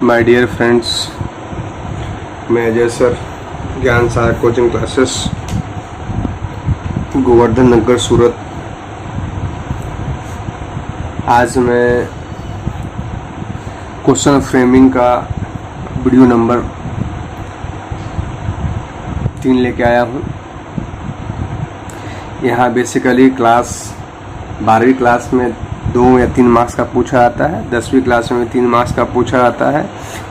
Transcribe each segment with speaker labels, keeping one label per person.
Speaker 1: My dear friends, मैं Ajay sir, ज्ञान सागर coaching classes, Govardhan नगर, सूरत। आज मैं क्वेश्चन फ्रेमिंग का वीडियो नंबर 3 लेके आया हूँ। यहाँ बेसिकली क्लास 12वीं क्लास में 2 या 3 मार्क्स का पूछा जाता है, 10वीं क्लास में 3 मार्क्स का पूछा जाता है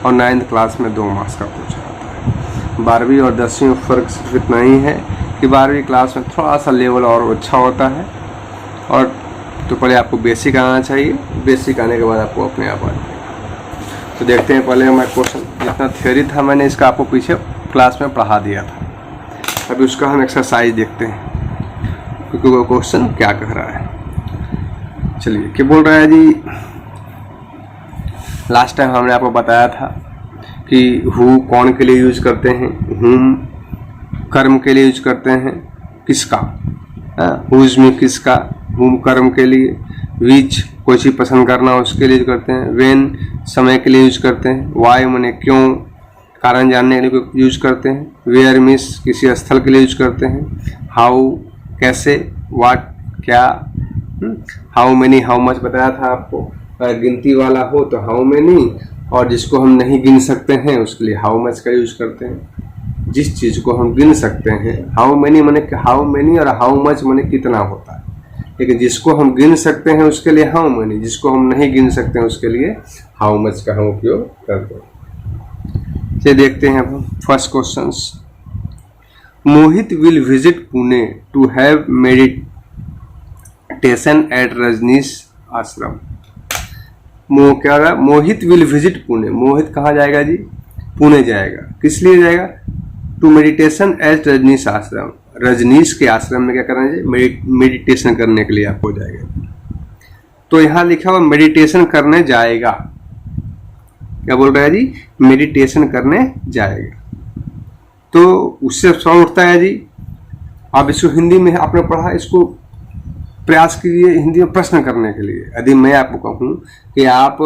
Speaker 1: और 9th क्लास में 2 मार्क्स का पूछा जाता है। 12वीं और 10वीं में फ़र्क सिर्फ इतना ही है कि 12वीं क्लास में थोड़ा सा लेवल और अच्छा होता है। और तो पहले आपको बेसिक आना चाहिए, बेसिक आने के बाद आपको अपने आप आ जाएगा। तो देखते हैं, पहले मैं क्वेश्चन जितना थ्योरी था मैंने इसका आपको पीछे क्लास में पढ़ा दिया था। अभी उसका हम एक्सरसाइज देखते हैं क्योंकि वो क्वेश्चन क्या कह रहा है। चलिए, क्या बोल रहा है जी। लास्ट टाइम हमने आपको बताया था कि हु कौन के लिए यूज करते हैं, हुम कर्म के लिए यूज करते हैं, किसका, हुज में किसका, हुम कर्म के लिए, विच कोई चीज़ पसंद करना उसके लिए यूज करते हैं, वेन समय के लिए यूज करते हैं, वाई माने क्यों, कारण जानने के लिए यूज करते हैं, वेयर मिस किसी स्थल के लिए यूज करते हैं, हाउ कैसे, वाट क्या, हाउ मेनी हाउ मच बताया था आपको। अगर गिनती वाला हो तो हाउ मेनी, और जिसको हम नहीं गिन सकते हैं उसके लिए हाउ मच का यूज करते हैं। जिस चीज़ को हम गिन सकते हैं, हाउ मेनी माने हाउ मेनी और हाउ मच माने कितना होता है, लेकिन जिसको हम गिन सकते हैं उसके लिए हाउ मेनी, जिसको हम नहीं गिन सकते हैं उसके लिए हाउ मच का हम उपयोग करते हैं। चलिए देखते हैं अब first question. Mohit will visit Pune to have meditation at Rajneesh ashram. क्या होगा, मोहित विल विजिट पुणे। मोहित कहाँ जाएगा जी, पुणे जाएगा। किस लिए जाएगा, टू मेडिटेशन एट रजनीश आश्रम। रजनीश के आश्रम में क्या करना चाहिए, मेडिटेशन करने के लिए आपको जाएगा। तो यहाँ लिखा हुआ मेडिटेशन करने जाएगा, क्या बोल रहा है जी, मेडिटेशन करने जाएगा। तो उससे सवाल उठता है जी, आप इसको हिंदी में आपने पढ़ा, इसको प्रयास कीजिए हिंदी में प्रश्न करने के लिए। यदि मैं आपको कहूँ कि आप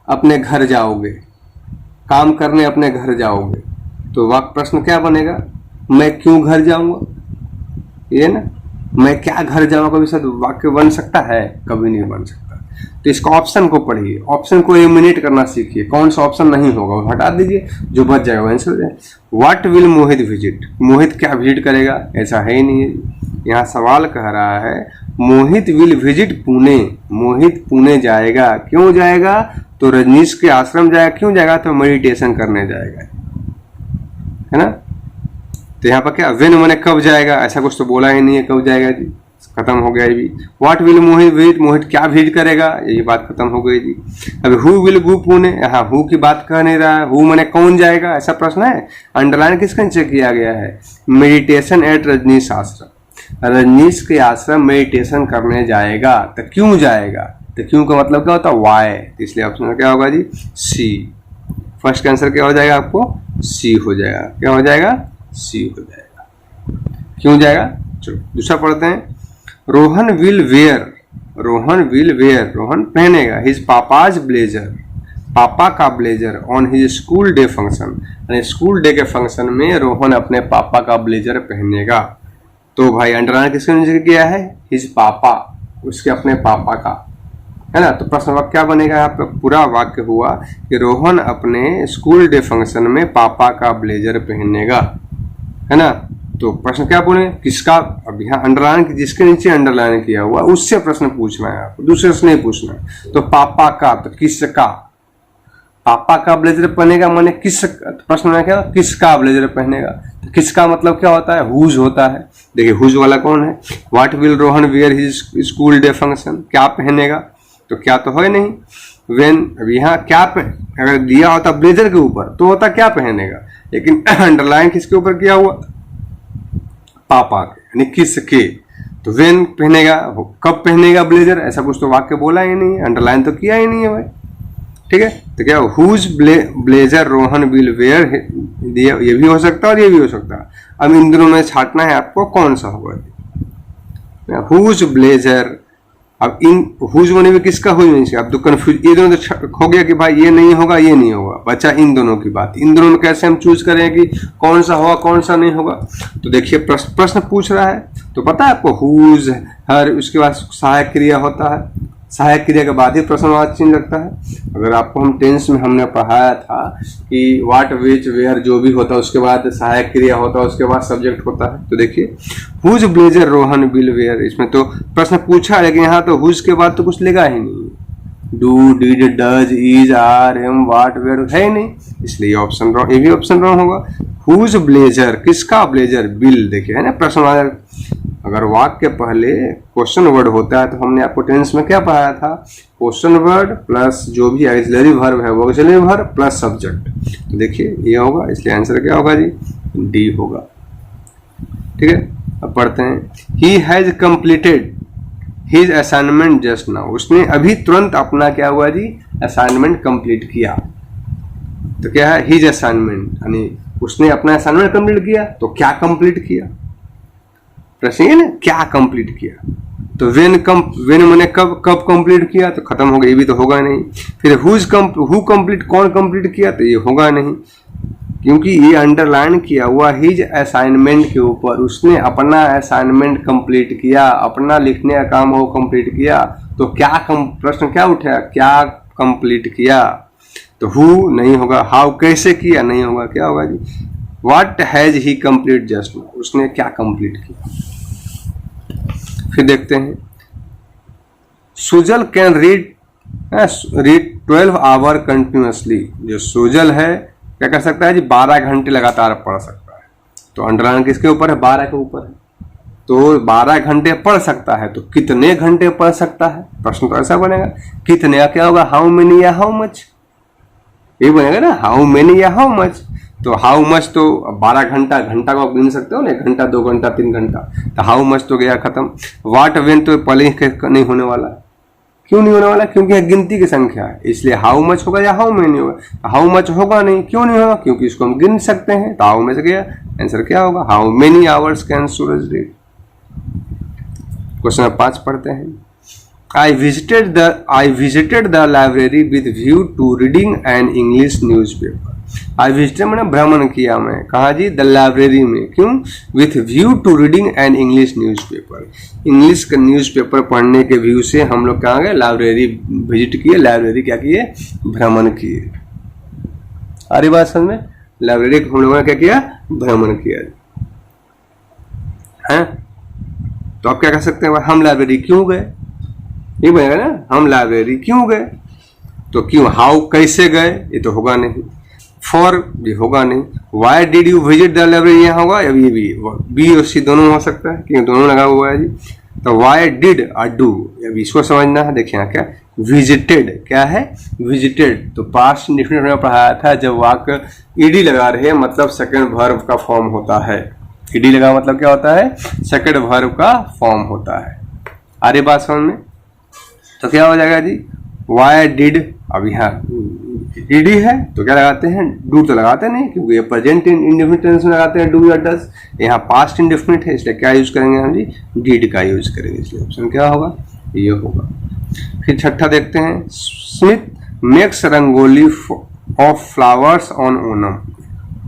Speaker 1: अपने घर जाओगे, काम करने अपने घर जाओगे, तो वाक्य प्रश्न क्या बनेगा, मैं क्यों घर जाऊंगा, ये ना, मैं क्या घर जाऊंगा, कभी शायद वाक्य बन सकता है, कभी नहीं बन सकता। तो इसका ऑप्शन को पढ़िए, ऑप्शन को एलिमिनेट करना सीखिए, कौन सा ऑप्शन नहीं होगा वो हटा दीजिए, जो बच जाएगा आंसर हो जाए। व्हाट विल मोहित विजिट, मोहित क्या विजिट करेगा, ऐसा है ही नहीं है। यहाँ सवाल कह रहा है मोहित विल विजिट पुणे, मोहित पुणे जाएगा। क्यों जाएगा, तो रजनीश के आश्रम जाएगा। क्यों जाएगा, तो मेडिटेशन करने जाएगा, है ना। तो यहाँ पर क्या, वेन मैंने कब जाएगा, ऐसा कुछ तो बोला ही नहीं है, कब जाएगा जी, खत्म हो गया ये भी। व्हाट विल मोहित विजिट, मोहित क्या विजिट करेगा, ये बात खत्म हो गई जी। अब हु विल गो पुणे, यहाँ हु की बात कह नहीं रहा है, हु मैंने कौन जाएगा, ऐसा प्रश्न है। अंडरलाइन किसका नीचे किया गया है, मेडिटेशन एट रजनीश आश्रम। रजनीश के आश्रम मेडिटेशन करने जाएगा। तो क्यों जाएगा, तो क्यों का मतलब क्या होता है, वाई। इसलिए ऑप्शन क्या होगा जी, सी। फर्स्ट का आंसर क्या हो जाएगा, आपको सी हो जाएगा। क्या हो जाएगा, सी हो जाएगा। क्यों जाएगा, चलो दूसरा पढ़ते हैं। Rohan will where, Rohan will where, Rohan पहनेगा हिज पापाज ब्लेजर, पापा का blazer on his school day function, यानी स्कूल डे के फंक्शन में रोहन अपने पापा का ब्लेजर पहनेगा। तो भाई अंडरलाइन किसके नीचे किया है, हिज पापा, उसके अपने पापा का, है ना। तो प्रश्न वाक्य क्या बनेगा, यहाँ पे पूरा वाक्य हुआ कि रोहन अपने स्कूल डे फंक्शन में पापा का ब्लेजर पहनेगा, है ना। तो प्रश्न क्या बोले, किसका। अब यहाँ अंडरलाइन, जिसके नीचे अंडरलाइन किया हुआ उससे प्रश्न पूछना है आपको, दूसरे से नहीं पूछना। तो पापा का, तो किसका, पापा का ब्लेजर पहनेगा माने किस, प्रश्न में क्या, किसका ब्लेजर पहनेगा। तो किसका मतलब क्या होता है, हुज होता है। देखिए हुज वाला कौन है, what will Rohan wear his school day function, क्या पहनेगा, तो क्या तो है नहीं। वेन, अब यहाँ क्या अगर दिया होता ब्लेजर के ऊपर तो होता क्या पहनेगा, लेकिन अंडरलाइन किसके ऊपर किया हुआ, पापा के, यानी किसके। तो वेन पहनेगा, कब पहनेगा ब्लेजर, ऐसा कुछ तो वाक्य बोला ही नहीं है, अंडरलाइन तो किया ही नहीं है भाई, ठीक है। तो क्या, whose blazer Rohan will wear, ये भी हो सकता है और ये भी हो सकता है। अब इन दोनों में छांटना है आपको कौन सा होगा, हुज ब्लेजर अब इन हुज होने में किसका हुज नहीं चाहिए, अब तो कंफ्यूज, ये दोनों तो हो गया कि भाई ये नहीं होगा ये नहीं होगा, बचा इन दोनों की बात। इन दोनों में कैसे हम चूज करें कि कौन सा होगा कौन सा नहीं होगा। तो देखिए प्रश्न पूछ रहा है तो पता है आपको हुज हर, उसके बाद सहायक क्रिया होता है, सहायक क्रिया के बाद ही प्रश्नवाचक चिन्ह लगता है। अगर आपको हम टेंस में हमने पढ़ाया था कि व्हाट विच वेयर जो भी होता है उसके बाद सहायक क्रिया होता है, उसके बाद सब्जेक्ट होता है। तो देखिए whose blazer Rohan will wear, इसमें तो प्रश्न पूछा है लेकिन यहाँ तो हुज के बाद तो कुछ लेगा ही नहीं, do did does is are am what wear है ही नहीं, इसलिए ऑप्शन रॉन्ग, ये भी ऑप्शन रॉन्ग होगा। हुज ब्लेजर, किसका ब्लेजर, बिल, देखिए है ना प्रश्नवाचक। अगर वाक्य पहले क्वेश्चन वर्ड होता है तो हमने आपको टेंस में क्या पढ़ाया था, क्वेश्चन वर्ड प्लस जो भी ऑक्सिलरी वर्ब है वो ऑक्सिलरी वर्ब प्लस सब्जेक्ट। तो देखिए ये होगा, इसलिए आंसर क्या होगा जी, डी होगा। ठीक है, अब पढ़ते हैं। He has completed his assignment just now, उसने अभी तुरंत अपना क्या हुआ जी, असाइनमेंट कंप्लीट किया। तो क्या है हिज असाइनमेंट, यानी उसने अपना असाइनमेंट कंप्लीट किया। तो क्या कंप्लीट किया, प्रश्न ये ना, क्या कंप्लीट किया। तो वेन मैंने कब कंप्लीट किया, तो खत्म हो गया, ये भी तो होगा नहीं। फिर हु कंप्लीट, कौन कंप्लीट किया, तो ये होगा नहीं, क्योंकि ये अंडरलाइन किया हुआ हिज असाइनमेंट के ऊपर, उसने अपना असाइनमेंट कंप्लीट किया, अपना लिखने का काम वो कंप्लीट किया। तो क्या प्रश्न क्या उठा, क्या कंप्लीट किया, तो हु नहीं होगा, हाउ कैसे किया नहीं होगा, क्या होगा जी, what has he complete just now, उसने क्या कंप्लीट किया। फिर देखते हैं, Sujal can read 12 hour continuously, जो सुजल है क्या कर सकता है जी, 12 घंटे लगातार पढ़ सकता है। तो अंडरलाइन किसके ऊपर है, 12 के ऊपर है। तो 12 घंटे पढ़ सकता है, तो कितने घंटे पढ़ सकता है, प्रश्न तो ऐसा बनेगा, कितने का क्या होगा, हाउ मेनी या हाउ मच, ये बनेगा ना, हाउ मेनी या हाउ मच। तो हाउ मच तो 12 घंटा, घंटा को आप गिन सकते हो ना, 1 घंटा 2 घंटा 3 घंटा, तो हाउ मच तो गया खत्म। वाट वेन तो पहले नहीं होने वाला, क्यों नहीं होने वाला, क्योंकि गिनती की संख्या है, इसलिए हाउ मच होगा या हाउ मेनी होगा। हाउ मच होगा नहीं, क्यों नहीं होगा, क्योंकि इसको हम गिन सकते हैं, तो हाउ मच गया, आंसर क्या होगा, how many hours can Suraj read. Question 5 पढ़ते हैं। I visited the library with view to reading an English newspaper. I visited मैंने भ्रमण किया मैं, कहा जी, द लाइब्रेरी में, क्यों, with view to reading an English newspaper, English का न्यूज़पेपर पढ़ने के व्यू से हम लोग कहाँ गए, लाइब्रेरी विजिट किए, लाइब्रेरी क्या किए, भ्रमण किए। आ रही बात समझ में, लाइब्रेरी को हम लोगों ने क्या किया, भ्रमण किया है। तो आप क्या कह सकते हैं, हम लाइब्रेरी क्यों गए, ये बनेगा ना, हम लाइब्रेरी क्यों गए। तो क्यों, हाउ कैसे गए, ये तो होगा नहीं, फॉर ये होगा नहीं, why did you visit the library, यहाँ होगा, अब ये बी और सी दोनों हो सकता है, क्यों दोनों लगा हुआ है जी। तो वाई डिड और डू, अब इसको समझना है। देखिए यहाँ क्या, विजिटेड क्या है, विजिटेड, तो पास्ट इंडेफिनिट में पढ़ाया था, जब वाक्य ईडी लगा रहे मतलब सेकंड वर्ब का फॉर्म होता है। ईडी लगा मतलब क्या होता है, सेकंड वर्ब का फॉर्म होता है। आ रही बात समझ में, तो क्या हो जाएगा जी, वाई डिड, अब यहाँ ईडी है तो क्या लगाते हैं, डू तो लगाते नहीं, क्योंकि ये प्रेजेंट इंडेफिनिट टेंस में लगाते हैं डू या डज, यहाँ पास्ट इंडेफिनिट है, इसलिए क्या यूज करेंगे हम जी, डिड का यूज करेंगे, इसलिए ऑप्शन क्या होगा, ये होगा। फिर छठा देखते हैं, Smith makes rangoli of flowers on Onam,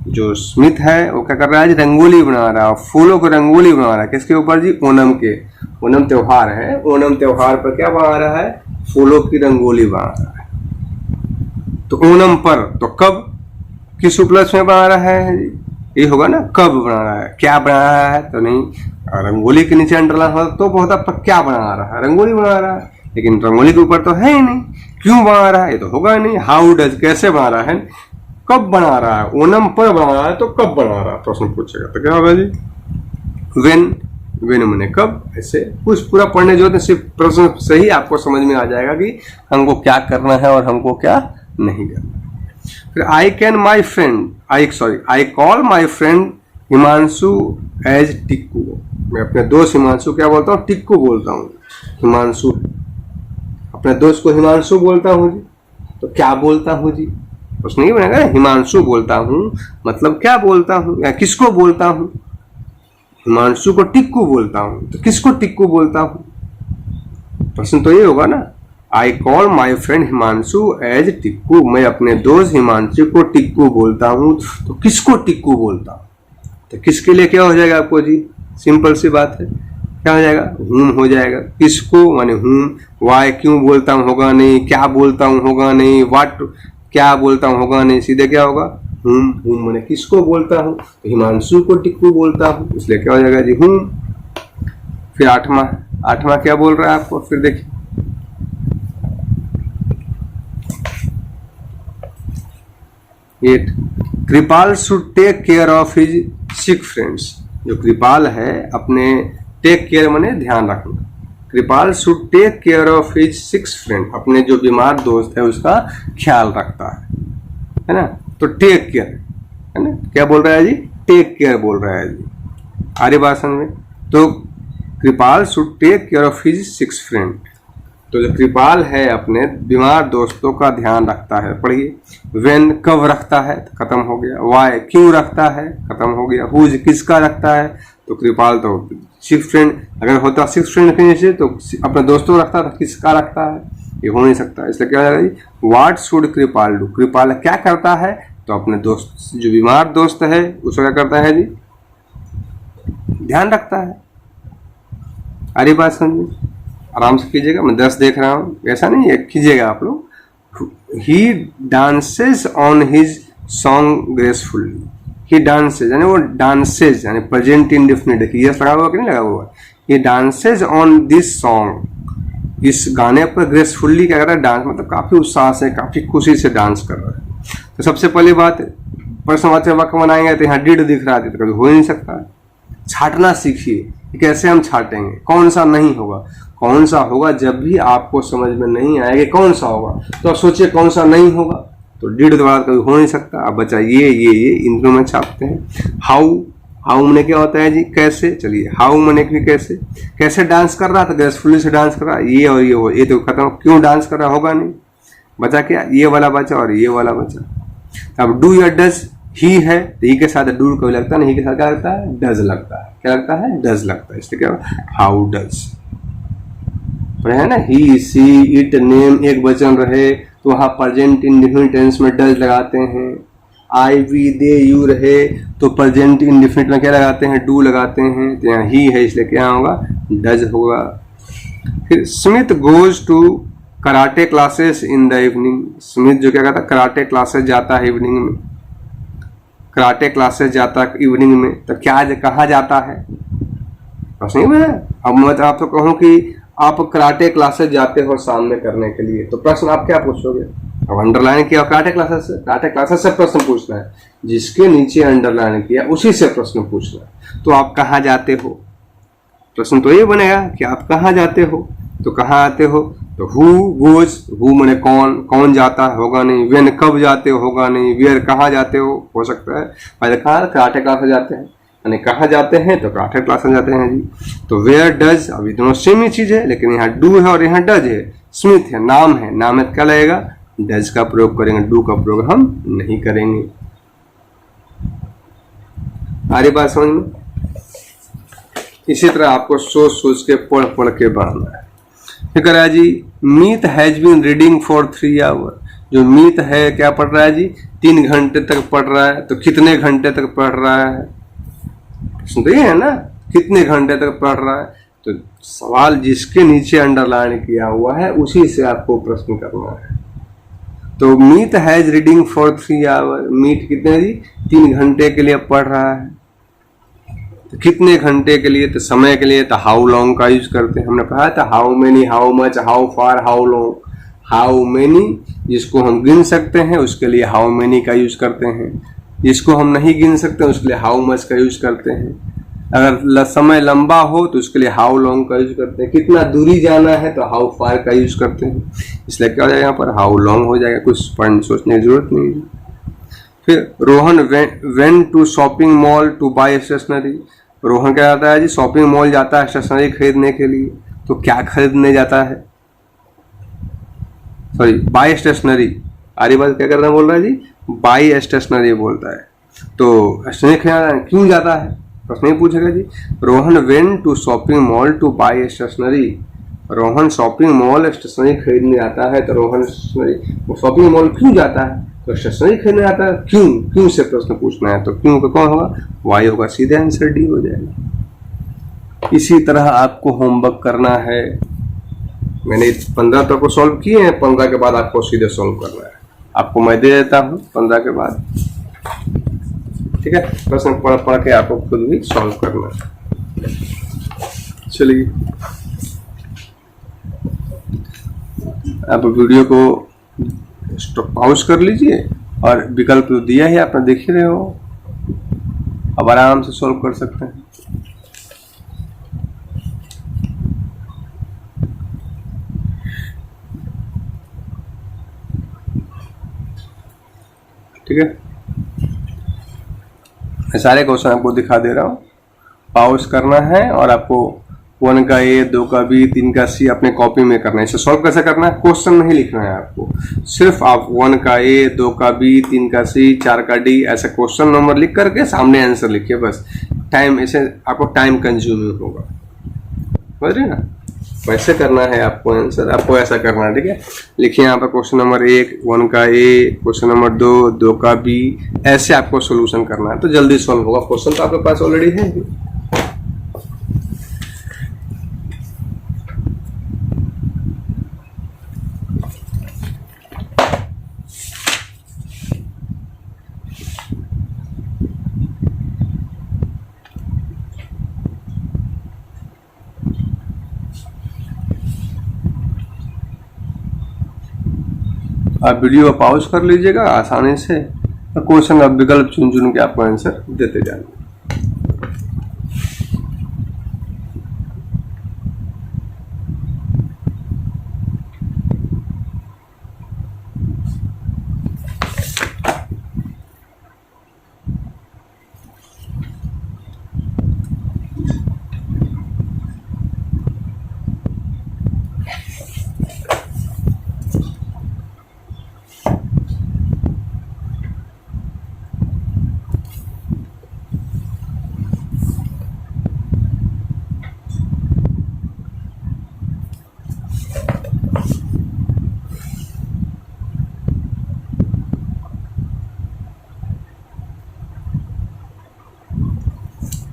Speaker 1: जो स्मिथ है वो क्या कर रहा है जी, रंगोली बना रहा है, फूलों को रंगोली बना रहा है, किसके ऊपर जी, ओनम के, ओनम त्योहार है, ओनम त्योहार पर क्या बना रहा है, फूलों की रंगोली बना रहा है। तो ओनम पर, तो कब, किस उपलक्ष्य में बना रहा है, ये होगा ना, कब बना रहा है, क्या बना रहा है, तो नहीं, रंगोली के नीचे अंडरलाइन होता तो होता, पर क्या बना रहा है, रंगोली बना रहा है, लेकिन रंगोली के ऊपर तो है ही नहीं, क्यों बना रहा है, ये तो होगा नहीं, हाउ डज कैसे बना रहा है, कब बना रहा है, ओनम पर बना रहा है, तो कब बना रहा है, प्रश्न पूछेगा, तो क्या होगा जी, वेन, वेन मैंने कब, ऐसे कुछ पूरा पढ़ने जो है सिर्फ प्रश्न से ही आपको समझ में आ जाएगा कि हमको क्या करना है और हमको क्या नहीं करना। फिर I can my friend, I call my friend Himanshu as Tikku, मैं अपने दोस्त हिमांशु क्या बोलता हूँ, टिक्कू बोलता हूँ, हिमांशु, अपने दोस्त को हिमांशु बोलता हूँ जी, तो क्या बोलता हूँ जी, उसने नहीं बनेगा, हिमांशु बोलता हूँ मतलब क्या बोलता हूँ या किसको बोलता हूँ, हिमांशु को टिक्कू बोलता हूँ, तो किसको टिक्कू बोलता हूँ, प्रश्न तो ये होगा ना, I call my friend Himanshu as Tikku, मैं अपने दोस्त हिमांशु को टिक्कू बोलता हूँ। तो किसको टिक्कू बोलता हूँ, तो किसके लिए क्या हो जाएगा आपको जी, सिंपल सी बात है, क्या हो जाएगा, हुम हो जाएगा। किसको माने हुम, वाई क्यों बोलता हूँ होगा नहीं, क्या बोलता हूँ होगा नहीं, व्हाट क्या बोलता हूँ होगा नहीं, सीधे क्या होगा हुम। हुम माने किसको बोलता हूँ, तो हिमांशु को टिक्कू बोलता हूँ, इसलिए क्या हो जाएगा जी हुम। फिर आठवां क्या बोल रहा है आपको, फिर देखिए 8 Kripal should take care of his sick friends. जो कृपाल है अपने, टेक केयर माने ध्यान रखना, Kripal should take care of his sick friend, अपने जो बीमार दोस्त है उसका ख्याल रखता है ना। तो टेक केयर है ना, क्या बोल रहा है जी, टेक केयर बोल रहा है जी, आर्य भाषण में। तो Kripal should take care of his sick friend, तो जो कृपाल है अपने बीमार दोस्तों का ध्यान रखता है, पढ़िए। वेन कब रखता है, तो खत्म हो गया। वाई क्यों रखता है, खत्म हो गया। हुज किसका रखता है, तो कृपाल तो सिक फ्रेंड, अगर होता सिक फ्रेंड कहीं से तो अपने दोस्तों को रखता था, किसका रखता है, ये हो नहीं सकता। इसलिए क्या होगा जी, व्हाट शुड कृपाल डू, कृपाल क्या करता है, तो अपने दोस्त जो बीमार दोस्त है उसका क्या करता है जी, ध्यान रखता है। अरे बात समझिए, आराम से कीजिएगा, मैं 10 देख रहा हूँ, ऐसा नहीं है, कीजिएगा आप लोग। He dances on his song gracefully, he dances यानी वो डांसेज यानी प्रेजेंट इंडेफिनिट, यस लगा हुआ कि नहीं लगा हुआ, ही डांसेज ऑन दिस सॉन्ग, इस गाने पर ग्रेसफुल्ली क्या कर रहा है, डांस मतलब काफी उत्साह से, काफी खुशी से डांस कर रहा है। तो सबसे पहली बात, प्रश्नवाचक वाक्य बनाएंगे तो यहाँ डिड दिख रहा है, तो कभी हो ही नहीं सकता। छाटना सीखिए, कैसे हम छाटेंगे, कौन सा नहीं होगा, कौन सा होगा, जब भी आपको समझ में नहीं आएगा कौन सा होगा तो आप सोचिए कौन सा नहीं होगा, तो डिड द्वारा कभी हो नहीं सकता। अब बचा ये इन दोनों में छापते हैं। हाउ मने क्या होता है जी, कैसे, चलिए हाउ मने भी कैसे डांस कर रहा था, ग्रेसफुली से डांस कर रहा, ये और ये हो, ये तो खत्म, क्यों डांस कर रहा होगा नहीं, बचा क्या, ये वाला बचा और ये वाला बचा। अब डू या डज, ही है तो ही के साथ डू कभी लगता है, नहीं के साथ क्या लगता है, डज लगता है, क्या लगता है, डज लगता है। इसलिए क्या, हाउ डज है ना, ही सी इट नेम एक वचन रहे तो वहां प्रेजेंट इंडेफिनिट टेंस में डज लगाते हैं। आई वी दे यू रहे तो प्रेजेंट इंडेफिनिट में क्या लगाते हैं, डू लगाते हैं। तो यहाँ ही है इसलिए क्या होगा, डज होगा। फिर Smith goes to karate classes in the evening, Smith जो क्या कहता है, कराटे क्लासेस जाता है इवनिंग में, कराटे क्लासेस जाता है इवनिंग में। तो क्या कहा जाता है, प्रश्न नहीं है। अब मैं आप तो कहूँ कि आप कराटे क्लासेस जाते हो शाम में करने के लिए, तो प्रश्न आप क्या पूछोगे, अब अंडरलाइन किया कराटे क्लासेस से प्रश्न पूछना है, जिसके नीचे अंडरलाइन किया उसी से प्रश्न पूछना है। तो आप कहाँ जाते हो, प्रश्न तो ये बनेगा कि आप कहाँ जाते हो, तो कहाँ आते हो, तो हु गोज, हु मने कौन जाता है, होगा नहीं। वेन कब जाते हो, होगा नहीं। वेयर कहाँ जाते हो सकता है, पहले कहा कराटे क्लासेस जाते हैं, यानी कहाँ जाते हैं, तो कराटे क्लासेस जाते हैं जी। तो वेयर डज, अभी दोनों सेम ही चीज है, लेकिन यहाँ डू है और यहाँ डज है। स्मिथ है, नाम में क्या लगेगा, डज का प्रयोग करेंगे, डू का प्रयोग हम नहीं करेंगे। आरी बात समझ में। इसी तरह आपको सोच के पढ़ के बढ़ना है। फिर कह रहा है जी, Meet has been reading for 3 hour, जो मीत है क्या पढ़ रहा है जी, 3 घंटे तक पढ़ रहा है। तो कितने घंटे तक पढ़ रहा है, सुनते है ना, कितने घंटे तक पढ़ रहा है। तो सवाल जिसके नीचे अंडरलाइन किया हुआ है उसी से आपको प्रश्न करना है। तो मीत हैज रीडिंग फॉर 3 आवर, मीत कितने जी, 3 घंटे के लिए पढ़ रहा है। तो कितने घंटे के लिए, तो समय के लिए तो हाउ लॉन्ग का यूज करते हैं। हमने पढ़ा था how many, how much, how far, how long. How many जिसको हम गिन सकते हैं उसके लिए हाउ मेनी का यूज करते हैं, जिसको हम नहीं गिन सकते उसके लिए हाउ मच का यूज करते हैं। अगर समय लंबा हो तो उसके लिए हाउ लॉन्ग का यूज करते हैं। कितना दूरी जाना है तो हाउ फार का यूज करते हैं। इसलिए क्या हो जाएगा, यहाँ पर हाउ लॉन्ग हो जाएगा, कुछ पढ़ने सोचने की जरूरत नहीं है। फिर Rohan went to shopping mall to buy stationery, Rohan क्या जाता है जी, शॉपिंग मॉल जाता है स्टेशनरी खरीदने के लिए। तो क्या खरीदने जाता है, सॉरी बाय स्टेशनरी, आरी बात क्या करना बोल रहा है जी, बाय स्टेशनरी बोलता है। तो स्टेशनरी खरीदना क्यों जाता है, प्रश्न नहीं पूछेगा जी। Rohan went to shopping mall to buy stationery, Rohan shopping mall stationery खरीदने आता है, तो रोहन स्टेशनरी शॉपिंग मॉल क्यों जाता है? तो स्टेशनरी खरीदने आता है। क्यों, क्यों से प्रश्न पूछना है, तो क्यों का कौन होगा? वाई होगा। सीधे आंसर डी हो जाएगा। इसी तरह आपको होमवर्क करना है। मैंने 15 तक को सॉल्व किए हैं, 15 के बाद आपको सीधे सॉल्व करना है। आपको मैं दे देता हूँ 15 के बाद, ठीक है। प्रश्न पढ़ के आपको खुद भी सॉल्व करना है। चलिए, आप वीडियो को पॉज कर लीजिए, और विकल्प तो दिया ही आपने, देख ही रहे हो। अब आराम से सॉल्व कर सकते हैं। ठीक है, मैं सारे क्वेश्चन आपको दिखा दे रहा हूँ। पॉज करना है, और आपको 1 का ए, 2 का बी, 3 का सी अपने कॉपी में करना है। इसे सॉल्व कैसे करना है? क्वेश्चन नहीं लिखना है आपको, सिर्फ आप 1 का ए, 2 का बी, 3 का सी, 4 का डी, ऐसे क्वेश्चन नंबर लिख करके सामने आंसर लिखिए बस। टाइम, इसे आपको टाइम कंज्यूमिंग होगा, समझ रहे ना? वैसे करना है आपको आंसर, आपको ऐसा करना है, ठीक है। लिखिए यहाँ पर क्वेश्चन नंबर 1, 1 का ए, क्वेश्चन नंबर 2, 2 का बी, ऐसे आपको सोल्यूशन करना है, तो जल्दी सॉल्व होगा। क्वेश्चन तो आपके पास ऑलरेडी है। आप वीडियो पॉज कर लीजिएगा आसानी से, और क्वेश्चन का विकल्प चुन चुन के आपको आंसर देते जाना।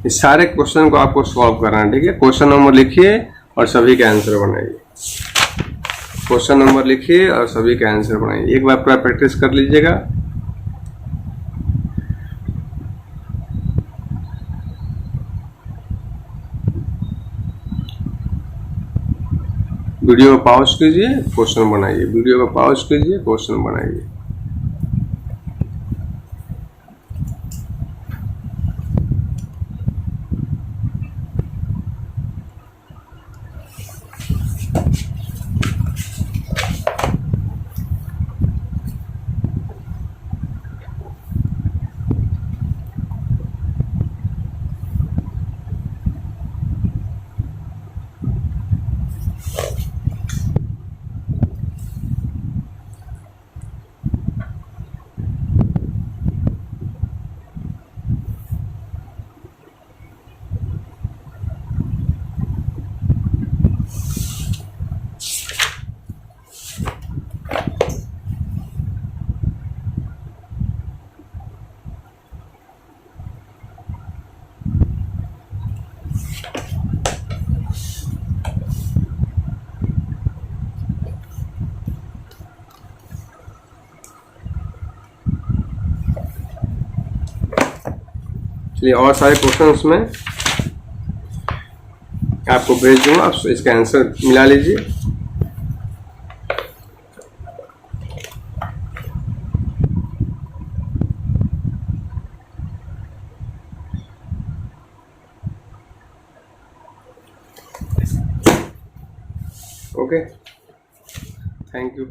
Speaker 1: इस सारे क्वेश्चन को आपको सॉल्व करना है, ठीक है। क्वेश्चन नंबर लिखिए और सभी के आंसर बनाइए। क्वेश्चन नंबर लिखिए और सभी के आंसर बनाइए। एक बार पूरा प्रैक्टिस कर लीजिएगा। वीडियो को पॉज कीजिए, क्वेश्चन बनाइए। वीडियो को पॉज कीजिए, क्वेश्चन बनाइए। चलिए, और सारे क्वेश्चन में आपको भेज दूंगा, आप इसका आंसर मिला लीजिए। Okay, thank you.